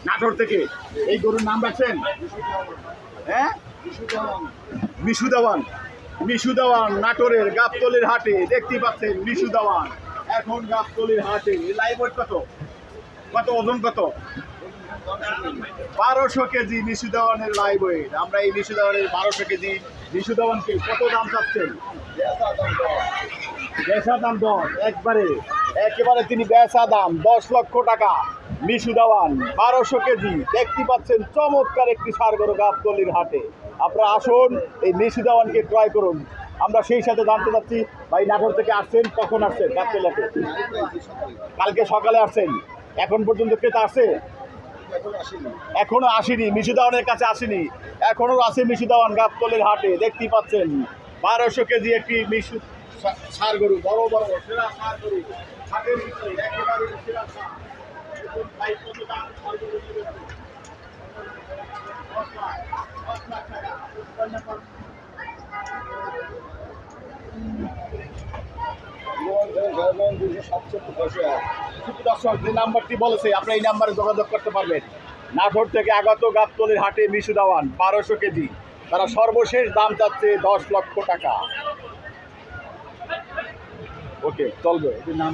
নাটোর থেকে এই গরুর নাম রাখছেন? হ্যাঁ, মিশু দেওয়ান। মিশু দেওয়ান নাটোরের গাবতলির হাটে দেখতে পাচ্ছেন। মিশু দেওয়ান এখন গাবতলির হাটে। লাইভ ওয়েট কত? কত ওজন কত? 1200 কেজি মিশু দেওয়ানের লাইভ ওয়েট। আমরা এই মিশু দেওয়ানের 1200 কেজি মিশু দেওয়ানকে কত দাম চাচ্ছেন? বেচা দাম 10, একেবারে তিনি বেচা দাম 10 লক্ষ টাকা। মিশু দেওয়ান 1200 কেজি দেখতে পাচ্ছেন। চমৎকার একটি ষাঁড় গরু গাবতলির হাটে। আপনারা আসুন, এই মিশু দেওয়ানকে ক্রয় করুন। আমরা সেই সাথে জানতে চাচ্ছি, ভাই নাটোর থেকে আসছেন, কখন আসছেন গাবতলি হাটে? কালকে সকালে আসছেন। এখন পর্যন্ত ক্রেতা আসছে? এখনো আসেনি, মিশু দেওয়ানের কাছে আসেনি। এখনো আছে মিশু দেওয়ান গাবতলির হাটে দেখতে পাচ্ছেন। 1200 কেজি একটি মিশু ষাঁড় গরু, বড় বড় সেরা ষাঁড় গরু হাটের ভিতরে একেবারে সেরা ষাঁড়। ভাই কত দাম ষাঁড় গরু দিবেন? 10 লাখ, 10 লাখ টাকা। দর্শক যে নাম্বারটি বলেছে আপনি এই নাম্বারে যোগাযোগ করতে পারবেন। নাটোর থেকে আগত গাবতলির হাটে মিশু দেওয়ান 1200 কেজি। তারা সর্বশেষ দাম চাচ্ছে 10 লক্ষ টাকা। ওকে, চলবে। নাম